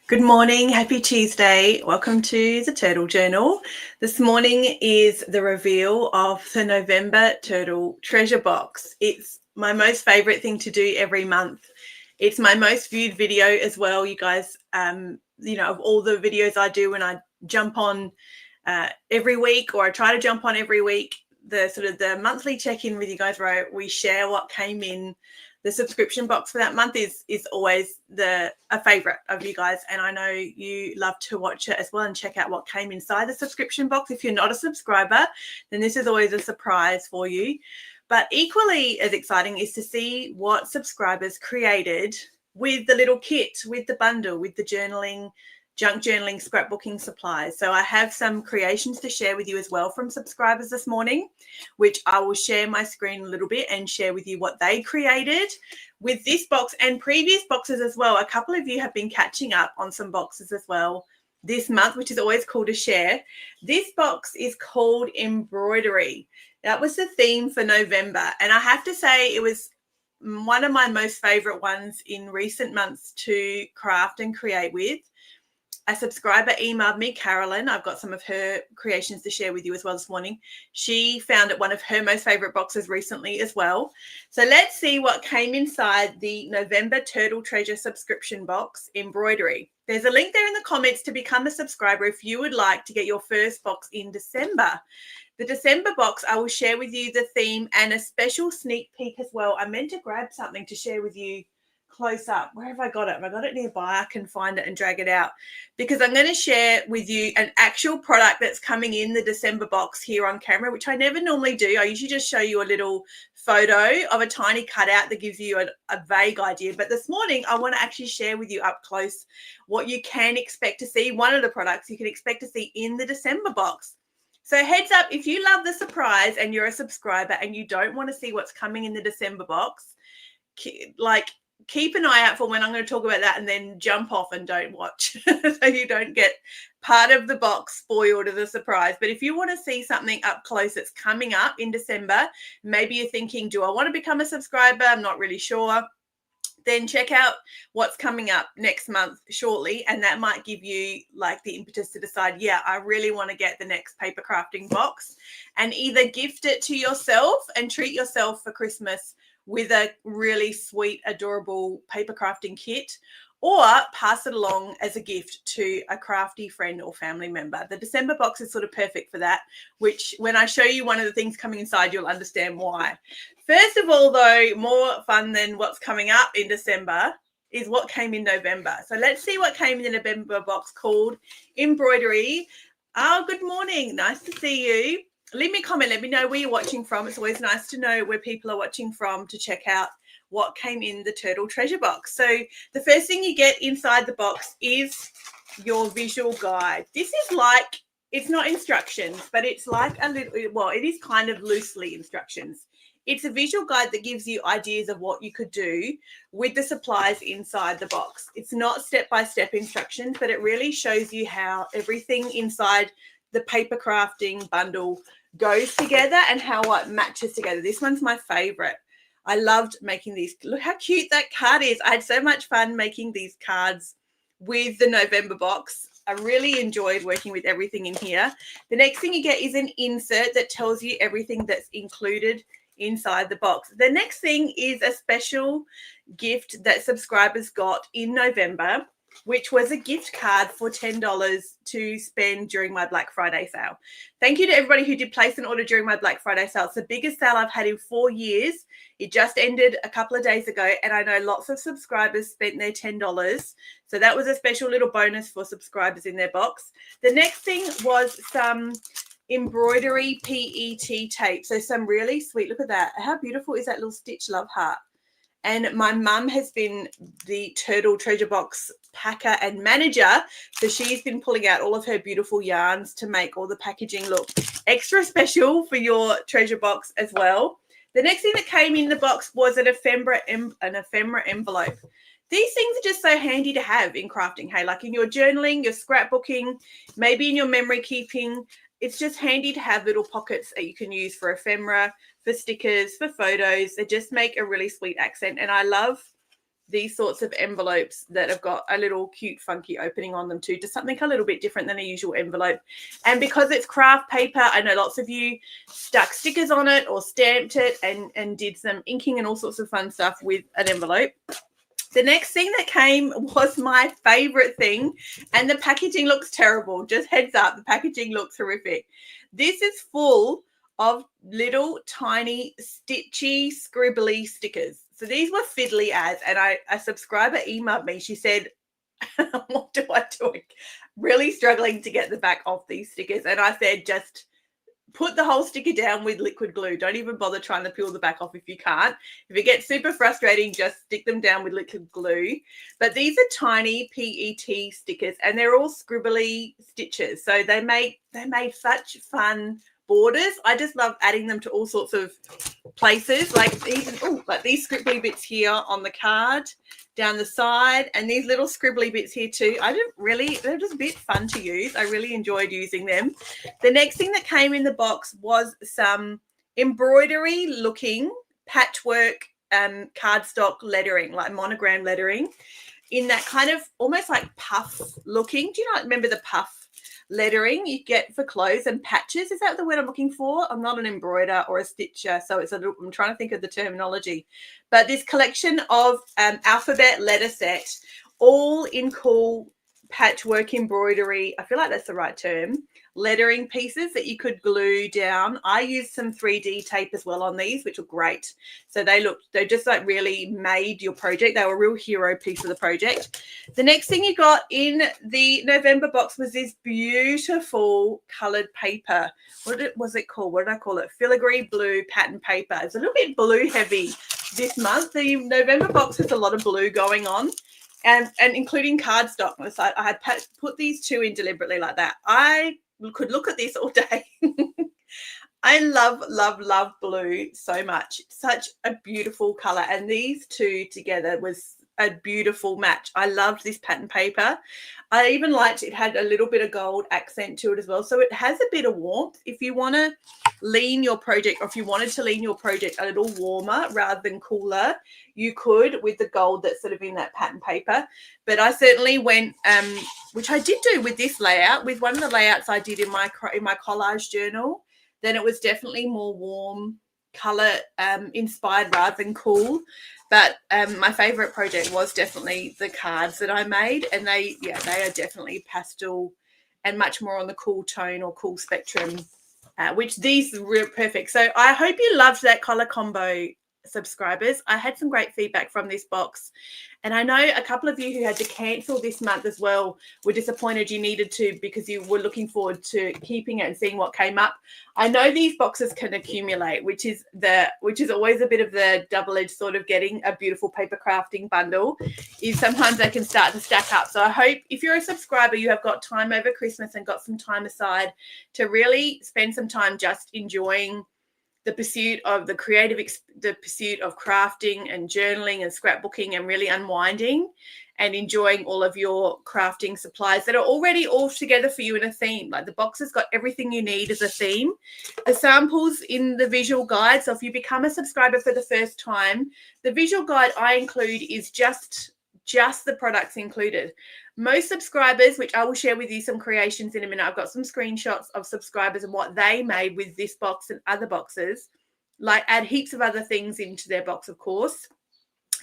Good morning, happy Tuesday. Welcome to the Turtle Journal. This morning is the reveal of the November Turtle Treasure Box. It's my most favorite thing to do every month. It's my most viewed video as well, you guys. Of all the videos I do when I jump on every week, or I try to jump on every week, the monthly check-in with you guys where we share what came in the subscription box for that month is always a favorite of you guys, and I know you love to watch it as well and check out what came inside the subscription box. If you're not a subscriber, then this is always a surprise for you. But equally as exciting is to see what subscribers created with the little kit, with the bundle, with the journaling, junk journaling, scrapbooking supplies. So I have some creations to share with you as well from subscribers this morning, which I will share my screen a little bit and share with you what they created with this box and previous boxes as well. A couple of you have been catching up on some boxes as well this month, which is always cool to share. This box is called Embroidery. That was the theme for November, and I have to say it was one of my most favorite ones in recent months to craft and create with. A subscriber emailed me, Carolyn. I've got some of her creations to share with you as well this morning. She found it one of her most favorite boxes recently as well. So let's see what came inside the November Turtle Treasure subscription box, Embroidery. There's a link there in the comments to become a subscriber if you would like to get your first box in December. The December box, I will share with you the theme and a special sneak peek as well. I meant to grab something to share with you close up. Where have I got it? Have I got it nearby? I can find it and drag it out, because I'm going to share with you an actual product that's coming in the December box here on camera, which I never normally do. I usually just show you a little photo of a tiny cutout that gives you a vague idea. But this morning, I want to actually share with you up close what you can expect to see, one of the products you can expect to see in the December box. So heads up, if you love the surprise and you're a subscriber and you don't want to see what's coming in the December box, keep an eye out for when I'm going to talk about that, and then jump off and don't watch so you don't get part of the box spoiled as a surprise. But if you want to see something up close that's coming up in December, maybe you're thinking, do I want to become a subscriber? I'm not really sure. Then check out what's coming up next month shortly, and that might give you like the impetus to decide, yeah, I really want to get the next paper crafting box, and either gift it to yourself and treat yourself for Christmas with a really sweet, adorable paper crafting kit, or pass it along as a gift to a crafty friend or family member. The December box is sort of perfect for that, which when I show you one of the things coming inside, you'll understand why. First of all, though, more fun than what's coming up in December is what came in November. So let's see what came in the November box called Embroidery. Oh, good morning. Nice to see you. Leave me a comment. Let me know where you're watching from. It's always nice to know where people are watching from to check out what came in the Turtle Treasure box. So the first thing you get inside the box is your visual guide. This is like, it's not instructions, but it's like a little, well, it is kind of loosely instructions. It's a visual guide that gives you ideas of what you could do with the supplies inside the box. It's not step-by-step instructions, but it really shows you how everything inside the paper crafting bundle goes together and how what matches together. This one's my favorite. I loved making these. Look how cute that card is. I had so much fun making these cards with the November box. I really enjoyed working with everything in here. The next thing you get is an insert that tells you everything that's included inside the box. The next thing is a special gift that subscribers got in November, which was a gift card for $10 to spend during my Black Friday sale. Thank you to everybody who did place an order during my Black Friday sale. It's the biggest sale I've had in 4 years. It just ended a couple of days ago, and I know lots of subscribers spent their $10. So that was a special little bonus for subscribers in their box. The next thing was some embroidery PET tape. So some really sweet, look at that. How beautiful is that little stitch love heart? And my mum has been the Turtle Treasure Box packer and manager. So she's been pulling out all of her beautiful yarns to make all the packaging look extra special for your treasure box as well. The next thing that came in the box was an ephemera envelope. These things are just so handy to have in crafting, hey, like in your journaling, your scrapbooking, maybe in your memory keeping. It's just handy to have little pockets that you can use for ephemera, for stickers, for photos. They just make a really sweet accent. And I love these sorts of envelopes that have got a little cute funky opening on them too, just something a little bit different than a usual envelope. And because it's craft paper, I know lots of you stuck stickers on it or stamped it and did some inking and all sorts of fun stuff with an envelope. The next thing that came was my favorite thing, and the packaging looks terrible. Just heads up, the packaging looks horrific. This is full of little tiny stitchy scribbly stickers. So these were fiddly as, and a subscriber emailed me. She said, what do I do? Really struggling to get the back off these stickers. And I said, just put the whole sticker down with liquid glue. Don't even bother trying to peel the back off if you can't. If it gets super frustrating, just stick them down with liquid glue. But these are tiny PET stickers, and they're all scribbly stitches. So they made such fun borders. I just love adding them to all sorts of places, like these scribbly bits here on the card down the side, and these little scribbly bits here too. They're just a bit fun to use. I really enjoyed using them. The next thing that came in the box was some embroidery looking patchwork cardstock lettering, like monogram lettering, in that kind of almost like puff looking. Do you remember the puff lettering you get for clothes and patches? Is that the word I'm looking for? I'm not an embroider or a stitcher, so I'm trying to think of the terminology. But this collection of alphabet letter set, all in cool patchwork embroidery, I feel like that's the right term, lettering pieces that you could glue down. I used some 3D tape as well on these, which were great. So they just like really made your project. They were a real hero piece of the project. The next thing you got in the November box was this beautiful colored paper. What was it called? What did I call it? Filigree blue pattern paper. It's a little bit blue heavy this month. The November box has a lot of blue going on. And including cardstock. So I had put these two in deliberately like that. I could look at this all day. I love, love, love blue so much. Such a beautiful color. And these two together was a beautiful match. I loved this pattern paper. I even liked it had a little bit of gold accent to it as well. So it has a bit of warmth. If you want to lean your project, or if you wanted to lean your project a little warmer rather than cooler, you could with the gold that's sort of in that pattern paper. But I certainly went, which I did do with this layout, with one of the layouts I did in my collage journal, then it was definitely more warm color inspired rather than cool. But my favorite project was definitely the cards that I made, and they are definitely pastel and much more on the cool tone or cool spectrum, which these are perfect. So I hope you loved that color combo, subscribers. I had some great feedback from this box, and I know a couple of you who had to cancel this month as well were disappointed you needed to, because you were looking forward to keeping it and seeing what came up. I know these boxes can accumulate, which is always a bit of the double-edged sort of getting a beautiful paper crafting bundle, is sometimes they can start to stack up. So I hope if you're a subscriber, you have got time over Christmas and got some time aside to really spend some time just enjoying the pursuit of the pursuit of crafting and journaling and scrapbooking, and really unwinding and enjoying all of your crafting supplies that are already all together for you in a theme. Like the box has got everything you need as a theme. The samples in the visual guide. So if you become a subscriber for the first time, the visual guide I include is just the products included. Most subscribers, which I will share with you some creations in a minute, I've got some screenshots of subscribers and what they made with this box and other boxes, like add heaps of other things into their box, of course,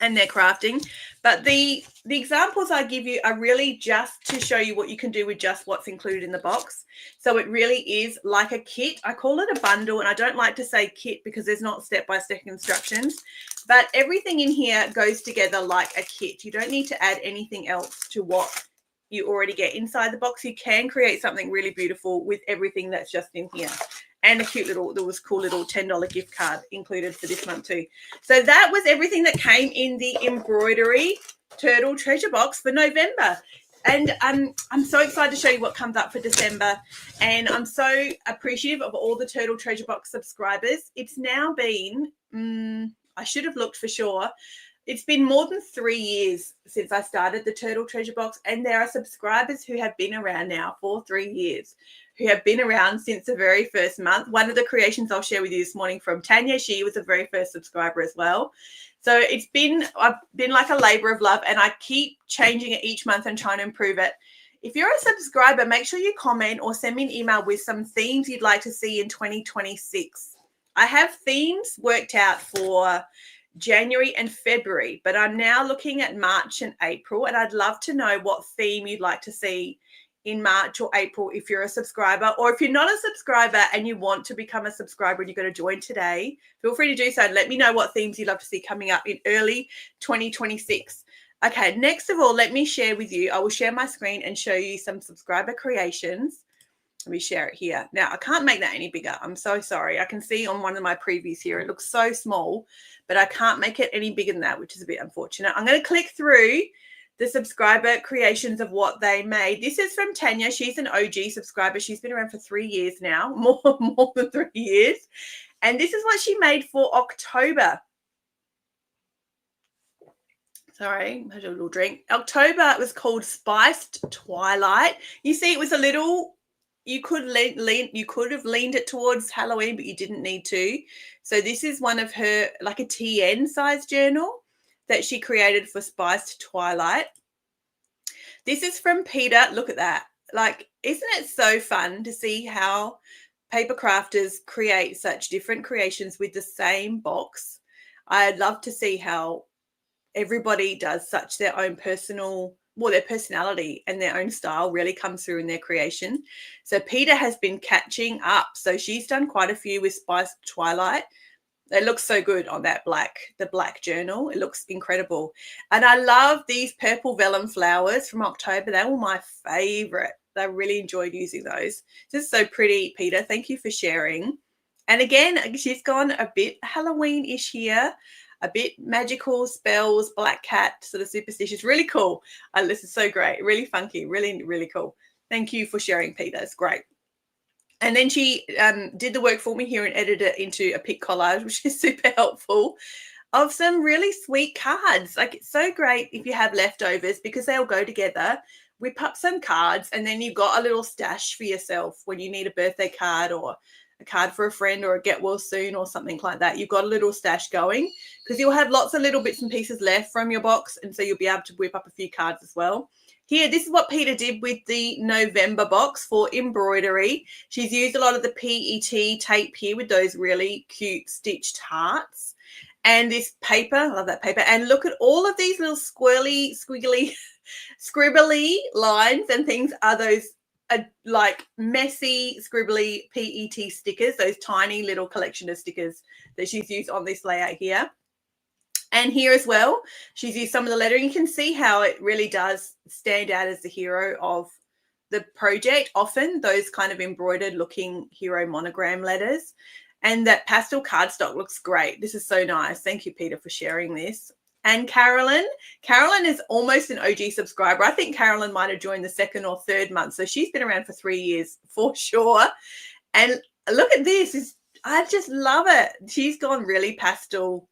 and their crafting. But the examples I give you are really just to show you what you can do with just what's included in the box. So it really is like a kit. I call it a bundle, and I don't like to say kit because there's not step-by-step instructions, but everything in here goes together like a kit. You don't need to add anything else to what you already get inside the box. You can create something really beautiful with everything that's just in here. And there was cool little $10 gift card included for this month too. So that was everything that came in the embroidery turtle treasure box for November. And I'm so excited to show you what comes up for December. And I'm so appreciative of all the Turtle Treasure Box subscribers. It's now been, I should have looked for sure, It's been more than 3 years since I started the Turtle Treasure Box, and there are subscribers who have been around now for 3 years, who have been around since the very first month. One of the creations I'll share with you this morning from Tanya, she was the very first subscriber as well. So I've been like a labor of love, and I keep changing it each month and trying to improve it. If you're a subscriber, make sure you comment or send me an email with some themes you'd like to see in 2026. I have themes worked out for January and February, but I'm now looking at March and April, and I'd love to know what theme you'd like to see in March or April if you're a subscriber, or if you're not a subscriber and you want to become a subscriber and you're going to join today, feel free to do so and let me know what themes you'd love to see coming up in early 2026. Okay, next of all, let me share with you, I will share my screen and show you some subscriber creations. Let me share it here. Now, I can't make that any bigger. I'm so sorry. I can see on one of my previews here, it looks so small, but I can't make it any bigger than that, which is a bit unfortunate. I'm going to click through the subscriber creations of what they made. This is from Tanya. She's an OG subscriber. She's been around for 3 years now, more than 3 years. And this is what she made for October. Sorry, I had a little drink. October was called Spiced Twilight. You see, it was a little, you could have leaned it towards Halloween, but you didn't need to. So this is one of her, like a TN size journal that she created for Spiced Twilight. This is from Peter. Look at that. Like, isn't it so fun to see how paper crafters create such different creations with the same box? I'd love to see how everybody does such their own their personality and their own style really comes through in their creation. So Peter has been catching up. So she's done quite a few with Spiced Twilight. It looks so good on the black journal. It looks incredible. And I love these purple vellum flowers from October. They were my favorite. I really enjoyed using those. This is so pretty, Peter. Thank you for sharing. And again, she's gone a bit Halloween-ish here. A bit magical, spells, black cat, sort of superstitious. Really cool. This is so great. Really funky. Really, really cool. Thank you for sharing, Peter. It's great. And then she did the work for me here and edited it into a pic collage, which is super helpful, of some really sweet cards. Like, it's so great if you have leftovers because they'll go together. Whip up some cards, and then you've got a little stash for yourself when you need a birthday card or a card for a friend or a get well soon or something like that. You've got a little stash going because you'll have lots of little bits and pieces left from your box, and so you'll be able to whip up a few cards as well. Here, this is what Peter did with the November box for embroidery. She's used a lot of the PET tape here with those really cute stitched hearts. And this paper, I love that paper. And look at all of these little squirrely, squiggly, scribbly lines and things are those like messy, scribbly PET stickers, those tiny little collection of stickers that she's used on this layout here. And here as well, she's used some of the lettering. You can see how it really does stand out as the hero of the project. Often those kind of embroidered looking hero monogram letters. And that pastel cardstock looks great. This is so nice. Thank you, Peter, for sharing this. And Carolyn is almost an OG subscriber. I think Carolyn might have joined the 2nd or 3rd month. So she's been around for 3 years for sure. And look at this. I just love it. She's gone really pastel.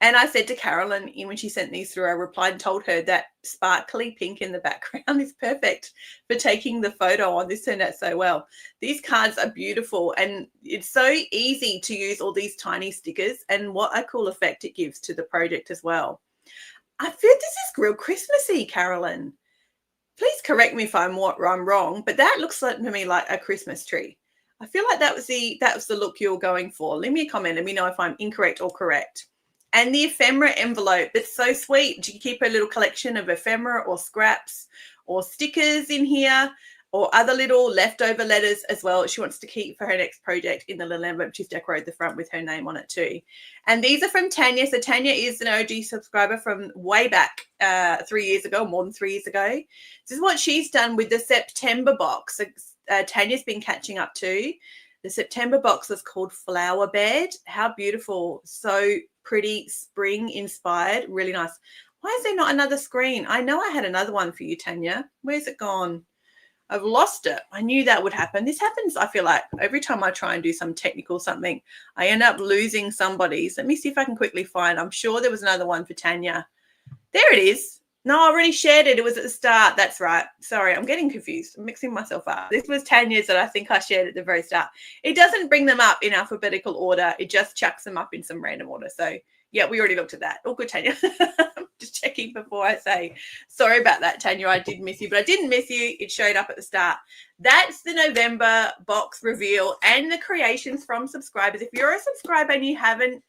And I said to Carolyn, when she sent these through, I replied and told her that sparkly pink in the background is perfect for taking the photo on. This turned out so well. These cards are beautiful, and it's so easy to use all these tiny stickers, and what a cool effect it gives to the project as well. I feel this is real Christmassy, Carolyn. Please correct me if I'm wrong, but that looks like to me like a Christmas tree. I feel like that was the look you're going for. Leave me a comment. Let me know if I'm incorrect or correct. And the ephemera envelope, it's so sweet. You keep a little collection of ephemera or scraps or stickers in here or other little leftover letters as well. She wants to keep for her next project in the little envelope. She's decorated the front with her name on it too. And these are from Tanya. So Tanya is an OG subscriber from way back 3 years ago, more than 3 years ago. This is what she's done with the September box. Tanya's been catching up too. The September box is called Flower Bed. How beautiful. So pretty, spring inspired, really nice. Why is there not another screen? I know I had another one for you, Tanya. Where's it gone? I've lost it. I knew that would happen. This happens, I feel like, every time I try and do some technical something, I end up losing somebody's. Let me see if I can quickly find. I'm sure there was another one for Tanya. There it is. No, I already shared it. It was at the start. That's right. Sorry, I'm getting confused. I'm mixing myself up. This was Tanya's that I think I shared at the very start. It doesn't bring them up in alphabetical order. It just chucks them up in some random order. So, yeah, we already looked at that. All good, Tanya. I'm just checking before I say. Sorry about that, Tanya. I did miss you, but I didn't miss you. It showed up at the start. That's the November box reveal and the creations from subscribers. If you're a subscriber and you haven't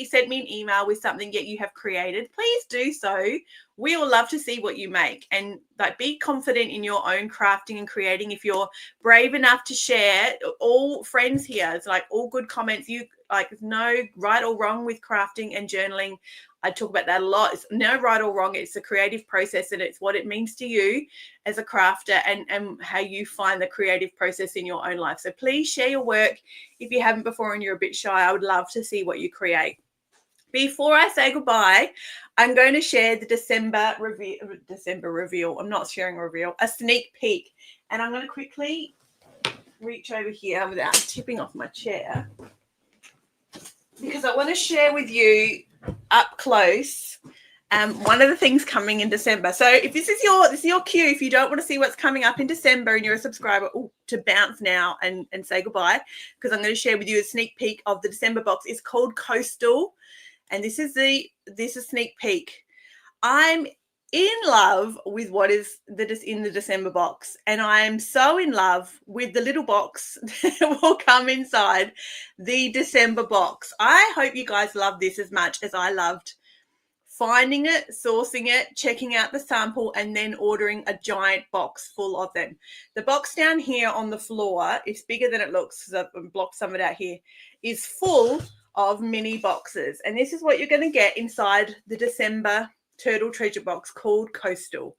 sent me an email with something that you have created, please do so. We all love to see what you make, and like be confident in your own crafting and creating. If you're brave enough to share, all friends here, it's like all good comments. You like no right or wrong with crafting and journaling. I talk about that a lot. It's no right or wrong. It's a creative process, and it's what it means to you as a crafter and how you find the creative process in your own life. So please share your work. If you haven't before and you're a bit shy, I would love to see what you create. Before I say goodbye, I'm going to share the December reveal. I'm not sharing a reveal, a sneak peek. And I'm going to quickly reach over here without tipping off my chair, because I want to share with you up close one of the things coming in December. So if this is your cue, if you don't want to see what's coming up in December and you're a subscriber, to bounce now and say goodbye, because I'm going to share with you a sneak peek of the December box. It's called Coastal. And this is a sneak peek. I'm in love with what is in the December box, and I am so in love with the little box that will come inside the December box. I hope you guys love this as much as I loved finding it, sourcing it, checking out the sample, and then ordering a giant box full of them. The box down here on the floor, it's bigger than it looks because I've blocked some of it out here, is full of mini boxes. And this is what you're going to get inside the December Turtle Treasure Box called Coastal.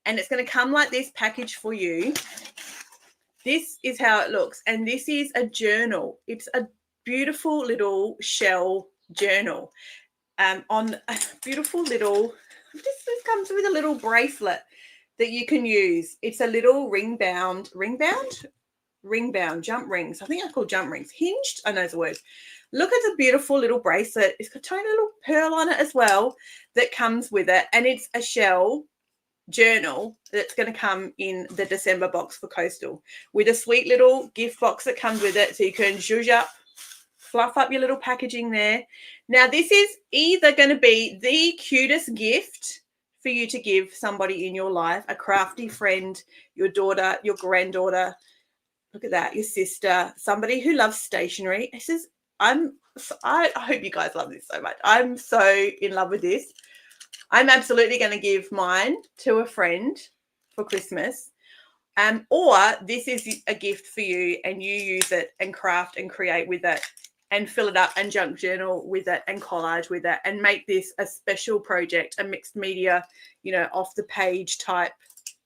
And it's going to come like this package for you. This is how it looks. And this is a journal. It's a beautiful little shell journal. On a beautiful little, this comes with a little bracelet that you can use. It's a little ring bound jump rings. I think they're called jump rings. Hinged, I know the word. Look at the beautiful little bracelet. It's got a tiny little pearl on it as well that comes with it. And it's a shell journal that's going to come in the December box for Coastal with a sweet little gift box that comes with it. So you can zhuzh up, fluff up your little packaging there. Now, this is either going to be the cutest gift for you to give somebody in your life, a crafty friend, your daughter, your granddaughter. Look at that, your sister, somebody who loves stationery. I hope you guys love this so much. I'm so in love with this. I'm absolutely going to give mine to a friend for Christmas. Or this is a gift for you and you use it and craft and create with it and fill it up and junk journal with it and collage with it and make this a special project, a mixed media, off the page type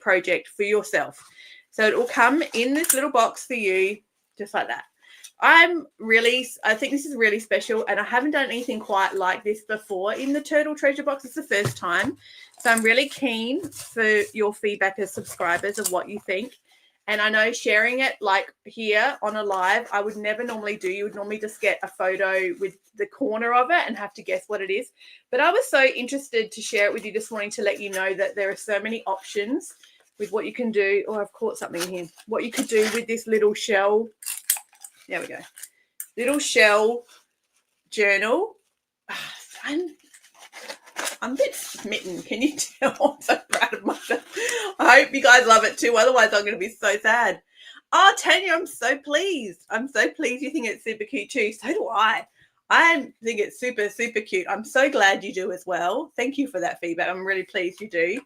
project for yourself. So it will come in this little box for you, just like that. I think this is really special, and I haven't done anything quite like this before in the Turtle Treasure Box. It's the first time. So I'm really keen for your feedback as subscribers of what you think. And I know sharing it like here on a live, I would never normally do. You would normally just get a photo with the corner of it and have to guess what it is. But I was so interested to share it with you this morning to let you know that there are so many options with what you can do. Oh, I've caught something in here. What you could do with this little shell. There we go. Little shell journal. I'm a bit smitten. Can you tell? I'm so proud of myself. I hope you guys love it too. Otherwise, I'm going to be so sad. Oh, Tanya, I'm so pleased. I'm so pleased you think it's super cute too. So do I. I think it's super, super cute. I'm so glad you do as well. Thank you for that feedback. I'm really pleased you do.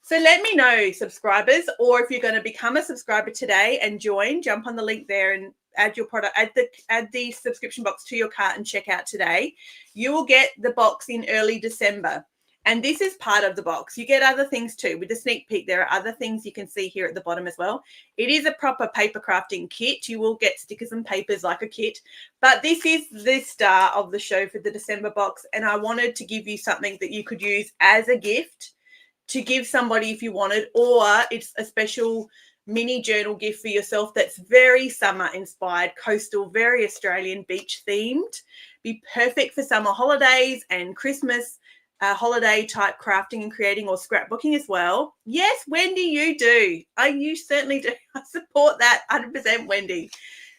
So let me know, subscribers, or if you're going to become a subscriber today and join, jump on the link there and add your product, add the subscription box to your cart and check out today. You will get the box in early December. And this is part of the box. You get other things too. With the sneak peek, there are other things you can see here at the bottom as well. It is a proper paper crafting kit. You will get stickers and papers like a kit. But this is the star of the show for the December box. And I wanted to give you something that you could use as a gift to give somebody if you wanted, or it's a special mini journal gift for yourself that's very summer inspired, coastal, very Australian beach themed. Be perfect for summer holidays and Christmas holiday type crafting and creating or scrapbooking as well. Yes, Wendy, you do. You certainly do. I support that 100%, Wendy.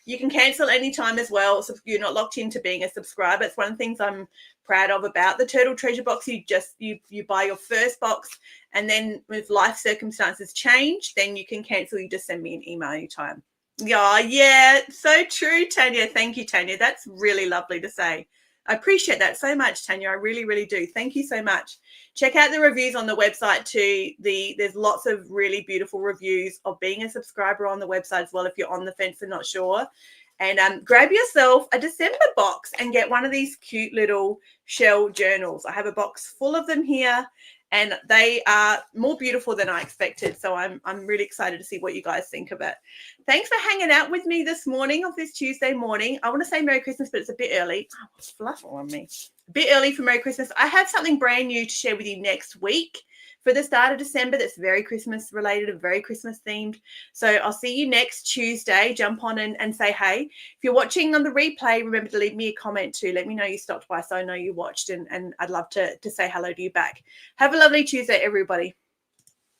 You can cancel anytime as well, so you're not locked into being a subscriber. It's one of the things I'm proud of about the Turtle Treasure Box. You buy your first box, and then if life circumstances change, then you can cancel. You just send me an email anytime. Yeah, so true, Tanya. Thank you, Tanya. That's really lovely to say. I appreciate that so much, Tanya. I really, really do. Thank you so much. Check out the reviews on the website too. There's lots of really beautiful reviews of being a subscriber on the website as well if you're on the fence and not sure. And grab yourself a December box and get one of these cute little shell journals. I have a box full of them here, and they are more beautiful than I expected. So I'm really excited to see what you guys think of it. Thanks for hanging out with me this morning, of this Tuesday morning. I want to say Merry Christmas, but it's a bit early. Oh, it's fluffing on me. A bit early for Merry Christmas. I have something brand new to share with you next week for the start of December that's very Christmas related and very Christmas themed. So I'll see you next Tuesday. Jump on and say hey. If you're watching on the replay, remember to leave me a comment too. Let me know you stopped by so I know you watched, and I'd love to say hello to you back. Have a lovely Tuesday, everybody.